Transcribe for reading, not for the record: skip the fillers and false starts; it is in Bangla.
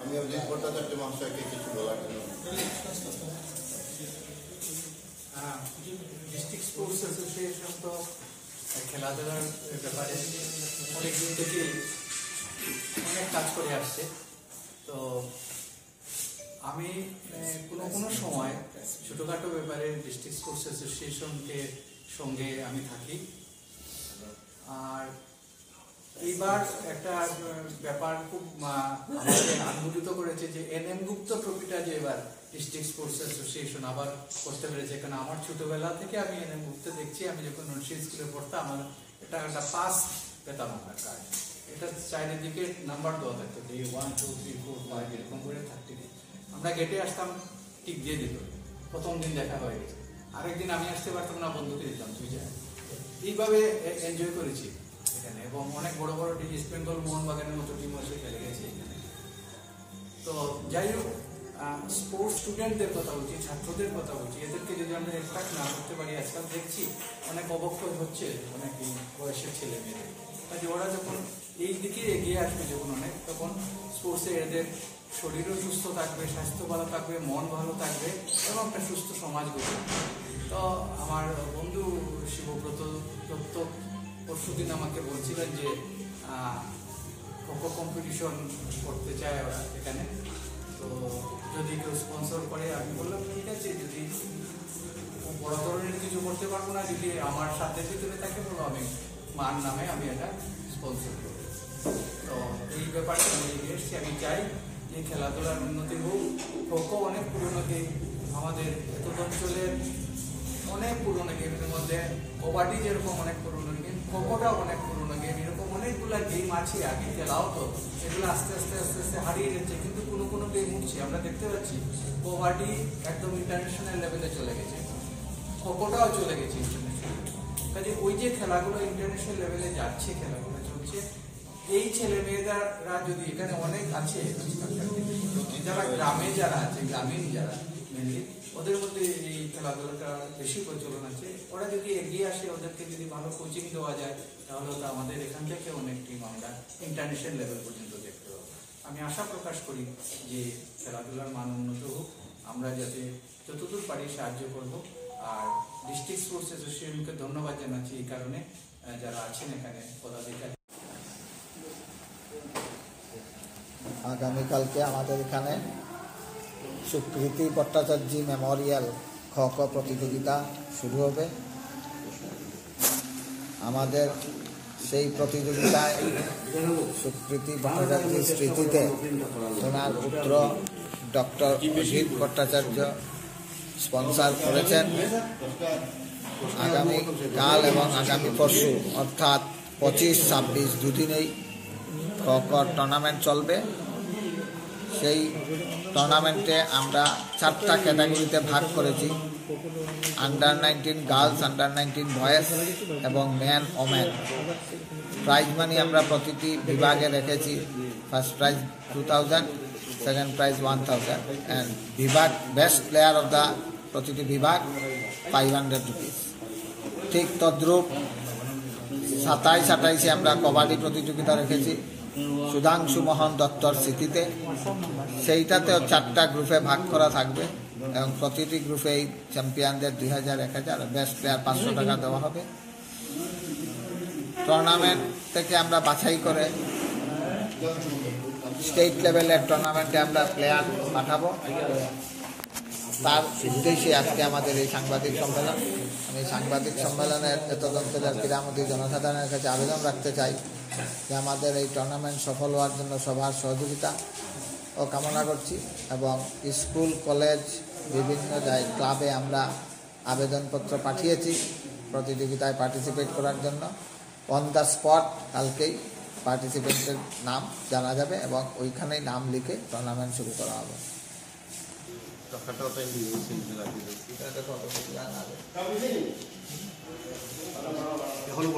আমি অভিজিৎ ভট্টাচার্য মহাশয়কে কিছু বলার জন্য। ডিস্ট্রিক্ট স্পোর্টস অ্যাসোসিয়েশন তো খেলাধুলার ব্যাপারে অনেক দিন থেকে অনেক কাজ করে আসছে। তো আমি কোনো সময় ছোটোখাটো ব্যাপারে ডিস্ট্রিক্ট স্পোর্টস অ্যাসোসিয়েশনকে সঙ্গে আমি থাকি। আর এইবার একটা ব্যাপার খুব আমাকে আনন্দিত করেছে যে NM গুপ্ত ট্রফিটা যে এবার ডিস্ট্রিক্ট স্পোর্টস অ্যাসোসিয়েশন আবার করতে পেরেছে। কারণ আমার ছোটবেলা থেকে আমি NM গুপ্ত দেখছি। আমি যখন নরসিংহ স্কুলে পড়তাম আমার এটা একটা পাস পেতাম আমরা কার্ড। এটা চারিদিকে নাম্বার দেওয়া থাকতো, 1 2 3 4 5 এরকম করে থাকতে আমরা গেটে আসতাম, টিক দিয়ে দিত। প্রথম দিন দেখা হয়ে গেছে, আরেকদিন আমি আসতে পারতাম না, বন্ধুকে দিতাম 2 জায়গায়। এইভাবে এনজয় করেছি এখানে, এবং অনেক বড় বড় ইস্ট বেঙ্গল মোহনবাগানের মতো টিম এসে খেলে গেছে এখানে। তো যাই হোক, স্পোর্টস স্টুডেন্টদের কথা বলছি, ছাত্রদের কথা বলছি, এদেরকে যদি আমরা অ্যাট্রাক্ট না করতে পারি, আজকাল দেখছি অনেক অবক্ষয় হচ্ছে অনেক বয়সের ছেলে মেয়েদের। কাজে ওরা যখন এই দিকে এগিয়ে আসবে যখন অনেক, তখন স্পোর্টসে এদের শরীরও সুস্থ থাকবে, স্বাস্থ্য ভালো থাকবে, মন ভালো থাকবে এবং একটা সুস্থ সমাজ গড়বে। তো আমার বন্ধু শিবব্রত দত্ত পরশুদিন আমাকে বলছিলেন যে খোখো কম্পিটিশন করতে চায় ওরা এখানে, তো যদি কেউ স্পন্সর করে। আমি বললাম ঠিক আছে, যদি বড় ধরনের কিছু করতে পারবো না, যদি আমার সাথে ভিতরে থাকে বলো আমি মার নামে আমি এটা স্পন্সর করবো। তো এই ব্যাপারটা আমি এসেছি। আমি চাই যে খেলাধুলার উন্নতি হোক। খোখো অনেক পুরনো গেম, আমাদের এত অঞ্চলের অনেক পুরনো গেমের মধ্যে কবাডি যেরকম অনেক পুরনো গেম, খোখোটাও অনেক পুরনো গেম। এরকম অনেকগুলো গেম আছে আগে খেলাও, তো এগুলো আস্তে আস্তে আস্তে আস্তে হারিয়ে যাচ্ছে। কিন্তু কোনো গেম উঠছে, আমরা দেখতে পাচ্ছি কবাডি একদম ইন্টারন্যাশনাল লেভেলে চলে গেছে, খোখোটাও চলে গেছে ইন্টারন্যাশনাল। কাজে ওই যে খেলাগুলো ইন্টারন্যাশনাল লেভেলে যাচ্ছে, খেলাগুলো চলছে, এই ছেলে মেয়েরা যদি এখানে অনেক আছে যারা গ্রামে যারা আছে, গ্রামীণ যারা মেনলি, ওদের মধ্যে এই খেলাধুলাটা বেশি প্রচলন আছে। ওরা যদি এগিয়ে আসে, ওদেরকে যদি ভালো কোচিং দেওয়া যায়, তাহলে তো আমাদের এখান থেকে অনেক টিম আমরা ইন্টারন্যাশনাল লেভেল পর্যন্ত দেখতে পাবো। আমি আশা প্রকাশ করি যে খেলাধুলার মান উন্নত হোক, আমরা যাতে যতদূর পারি সাহায্য করব। আর ডিস্ট্রিক্ট স্পোর্টস অ্যাসোসিয়েশনকে ধন্যবাদ জানাচ্ছি এই কারণে, যারা আছেন এখানে পদাধিকারী। আগামীকালকে আমাদের এখানে সুকৃতি ভট্টাচার্য মেমোরিয়াল খোখো প্রতিযোগিতা শুরু হবে। আমাদের সেই প্রতিযোগিতায় সুকৃতি ভট্টাচার্যের স্মৃতিতে ওনার পুত্র ডক্টর অজিত ভট্টাচার্য স্পন্সর করেছেন। আগামীকাল এবং আগামী পরশু অর্থাৎ 25-26 দুদিনেই খোখো টুর্নামেন্ট চলবে। সেই টুর্নামেন্টে আমরা 4টা ক্যাটাগরিতে ভাগ করেছি, আন্ডার-19 গার্লস, আন্ডার-19 বয়েজ এবং ম্যান ওমেন। প্রাইজ মানি আমরা প্রতিটি বিভাগে রেখেছি। First prize 2000, second prize 1000 and বিভাগ বেস্ট প্লেয়ার অফ দ্য প্রতিটি বিভাগ 500 রুপিস। ঠিক তদ্রূপ 27-28 আমরা কবাডি প্রতিযোগিতা রেখেছি সুধাংশু মোহন দত্তর স্মৃতিতে। সেইটাতেও 4টা গ্রুপে ভাগ করা থাকবে এবং প্রতিটি গ্রুপে এই চ্যাম্পিয়নদের 2000, 1000, বেস্ট প্লেয়ার 500 টাকা দেওয়া হবে। টুর্নামেন্ট থেকে আমরা বাছাই করে স্টেট লেভেলের টুর্নামেন্টে আমরা প্লেয়ার পাঠাবো। তার উদ্দেশ্যে আজকে আমাদের এই সাংবাদিক সম্মেলন। আমি সাংবাদিক সম্মেলনের এত অঞ্চলের ক্রীড়ামন্ত্রী জনসাধারণের কাছে আবেদন রাখতে চাই যে আমাদের এই টুর্নামেন্ট সফল হওয়ার জন্য সবার সহযোগিতা ও কামনা করছি। এবং স্কুল, কলেজ, বিভিন্ন ক্লাবে আমরা আবেদনপত্র পাঠিয়েছি প্রতিযোগিতায় পার্টিসিপেট করার জন্য। অন দ্য স্পট কালকেই পার্টিসিপেন্টের নাম জানা যাবে এবং ওইখানেই নাম লিখে টুর্নামেন্ট শুরু করা হবে। এখনো